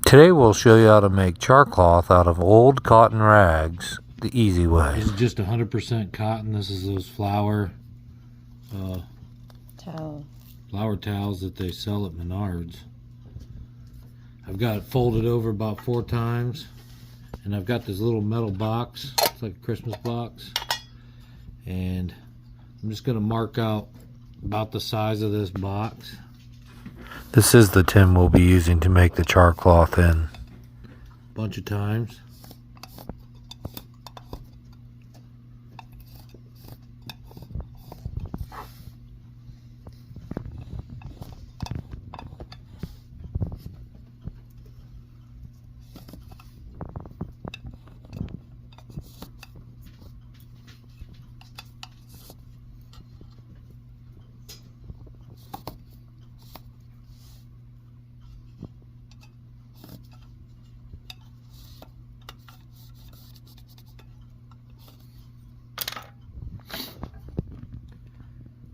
Today we'll show you how to make char cloth out of old cotton rags the easy way. This is just 100% cotton. This is those flour towels that they sell at Menards. I've got it folded over about 4 times, and I've got this little metal box. It's like a Christmas box, and I'm just going to mark out about the size of this box. This is the tin we'll be using to make the char cloth in. Bunch of times.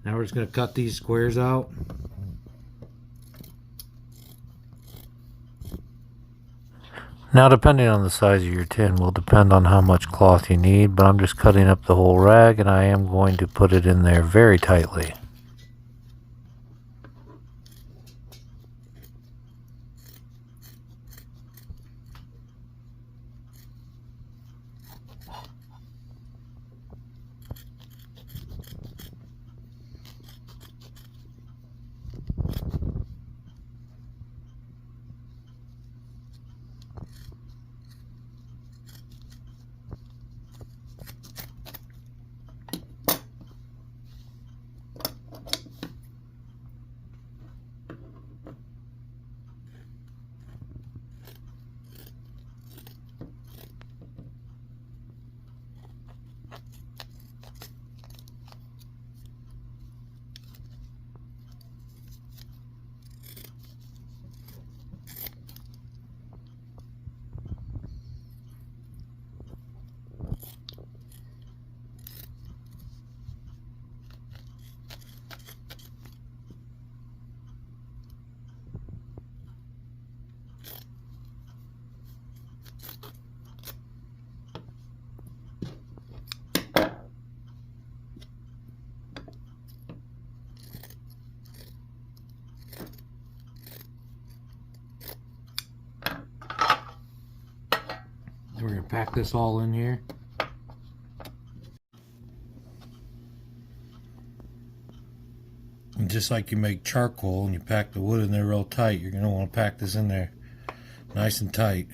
Now we're just going to cut these squares out. Now, depending on the size of your tin will depend on how much cloth you need, but I'm just cutting up the whole rag and I am going to put it in there very tightly. We're going to pack this all in here. And just like you make charcoal and you pack the wood in there real tight, you're going to want to pack this in there nice and tight.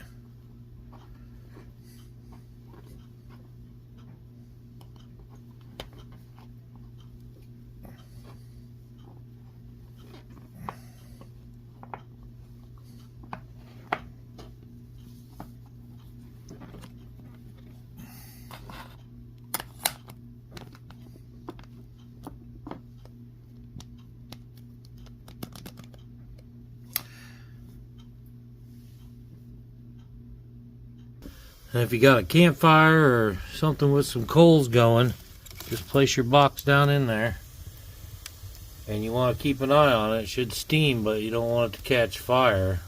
And if you got a campfire or something with some coals going, just place your box down in there. And you want to keep an eye on it. It should steam, but you don't want it to catch fire.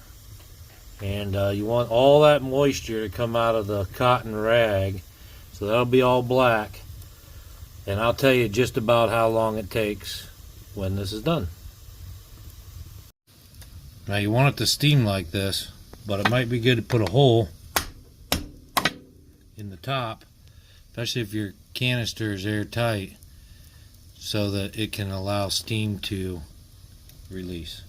And you want all that moisture to come out of the cotton rag. So that'll be all black. And I'll tell you just about how long it takes when this is done. Now you want it to steam like this, but it might be good to put a hole in the top, especially if your canister is airtight, so that it can allow steam to release.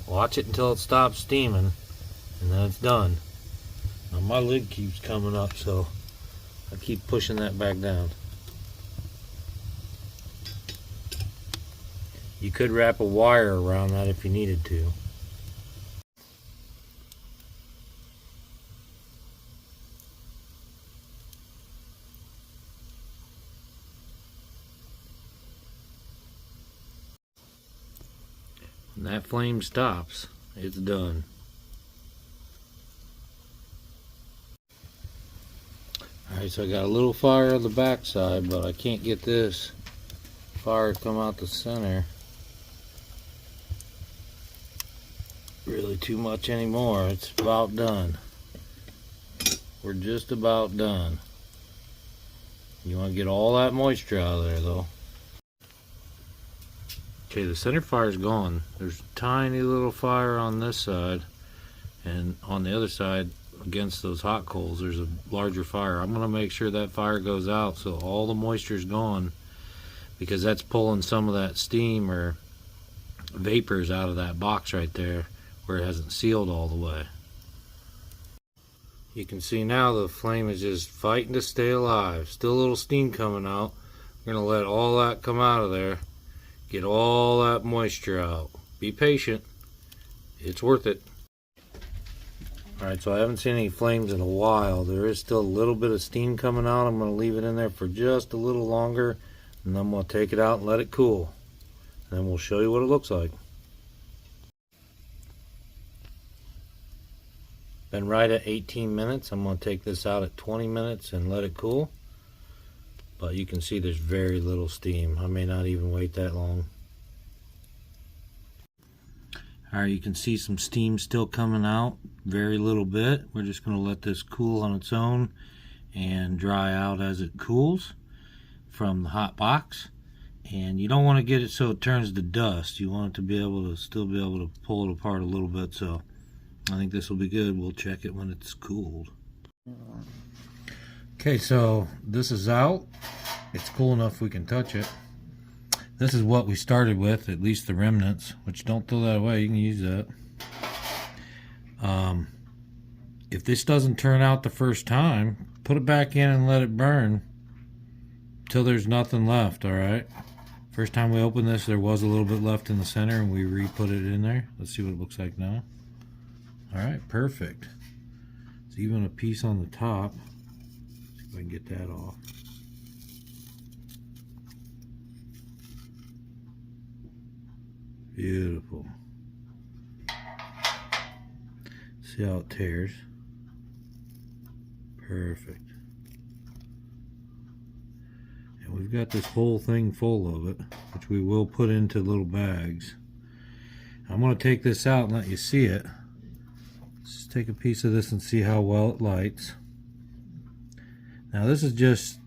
Watch it until it stops steaming, and then it's done. Now my lid keeps coming up, so I keep pushing that back down. You could wrap a wire around that if you needed to. When that flame stops, it's done. Alright, so I got a little fire on the back side, but I can't get this fire to come out the center really too much anymore. It's about done. We're just about done. You want to get all that moisture out of there though. Okay, the center fire's gone. There's a tiny little fire on this side, and on the other side against those hot coals there's a larger fire. I'm going to make sure that fire goes out so all the moisture's gone, because that's pulling some of that steam or vapors out of that box right there where it hasn't sealed all the way. You can see now the flame is just fighting to stay alive. Still a little steam coming out. We're going to let all that come out of there. Get all that moisture out. Be patient. It's worth it. Alright, so I haven't seen any flames in a while. There is still a little bit of steam coming out. I'm going to leave it in there for just a little longer, and then I'm going to take it out and let it cool. And then we'll show you what it looks like. Been right at 18 minutes. I'm going to take this out at 20 minutes and let it cool. But you can see there's very little steam. I may not even wait that long. Alright, you can see some steam still coming out. Very little bit. We're just going to let this cool on its own and dry out as it cools from the hot box. And you don't want to get it so it turns to dust. You want it to be able to still be able to pull it apart a little bit. So I think this will be good. We'll check it when it's cooled. Okay, so this is out. It's cool enough we can touch it. This is what we started with, at least the remnants, which don't throw that away. You can use that. If this doesn't turn out the first time, put it back in and let it burn till there's nothing left, alright? First time we opened this, there was a little bit left in the center, and we re-put it in there. Let's see what it looks like now. Alright, perfect. There's even a piece on the top. See if I can get that off. Beautiful. See how it tears. Perfect. And we've got this whole thing full of it, which we will put into little bags. I'm going to take this out and let you see it. Let's just take a piece of this and see how well it lights. Now this is just,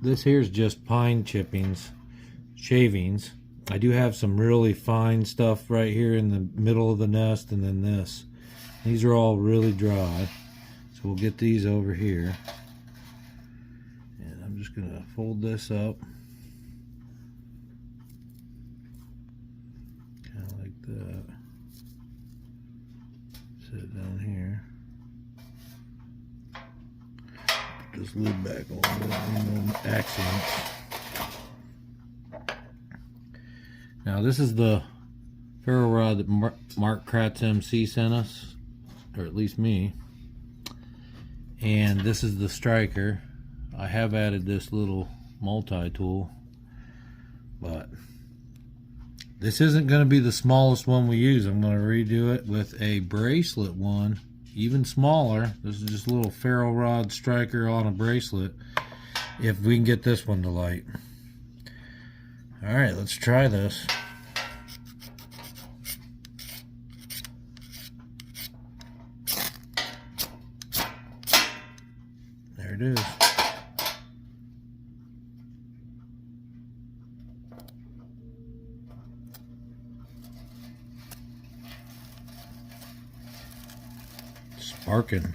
this here's just pine chippings, shavings. I do have some really fine stuff right here in the middle of the nest, and then this. These are all really dry. So we'll get these over here. And I'm just going to fold this up. Kind of like that. Set it down here. Put this lid back on. No accidents. Now this is the ferro rod that Mark Kratz MC sent us, or at least me. And this is the striker. I have added this little multi-tool, but this isn't going to be the smallest one we use. I'm going to redo it with a bracelet one, even smaller. This is just a little ferro rod striker on a bracelet, if we can get this one to light. Alright, let's try this. There it is. Sparking.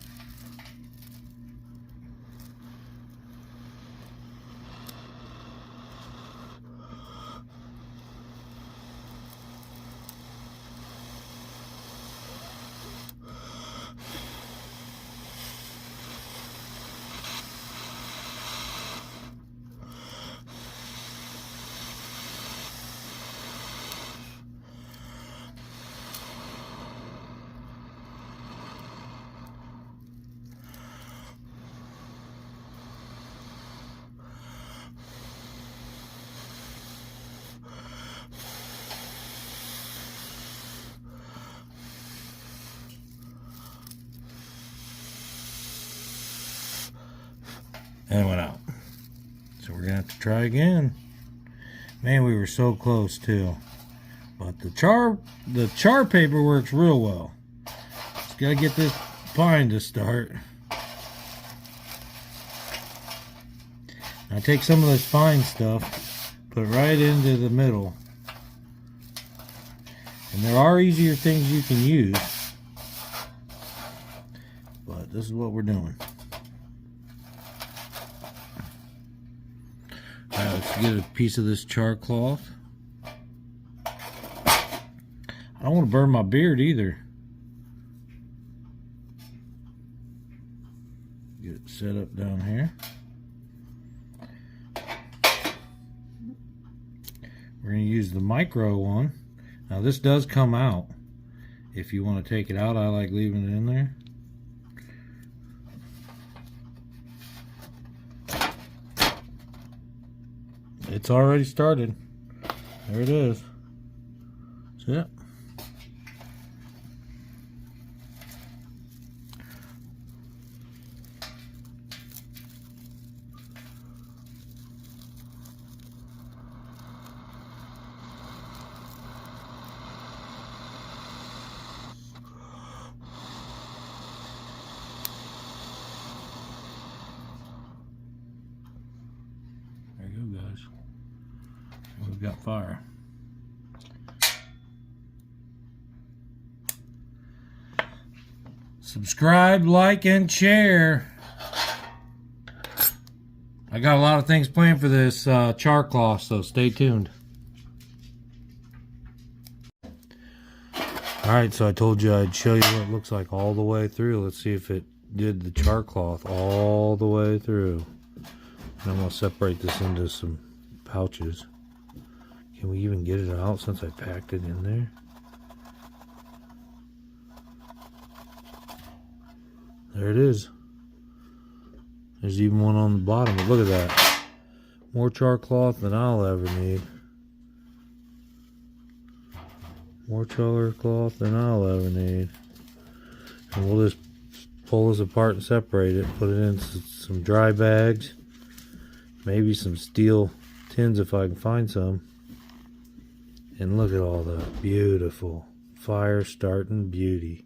And it went out. So we're gonna have to try again. Man, we were so close too. But the char paper works real well. Just gotta get this pine to start. I take some of this fine stuff, put it right into the middle. And there are easier things you can use. But this is what we're doing. Alright, let's get a piece of this char cloth. I don't want to burn my beard either. Get it set up down here. We're going to use the micro one. Now this does come out. If you want to take it out, I like leaving it in there. It's already started. There it is. See it? There you go, guys. We've got fire. Subscribe, like, and share. I got a lot of things planned for this char cloth, so stay tuned. Alright, so I told you I'd show you what it looks like all the way through. Let's see if it did the char cloth all the way through. And I'm going to separate this into some pouches. Can we even get it out since I packed it in there? There it is. There's even one on the bottom, but look at that. More char cloth than I'll ever need. More char cloth than I'll ever need. And we'll just pull this apart and separate it. Put it in some dry bags. Maybe some steel tins if I can find some. And look at all that beautiful fire starting beauty.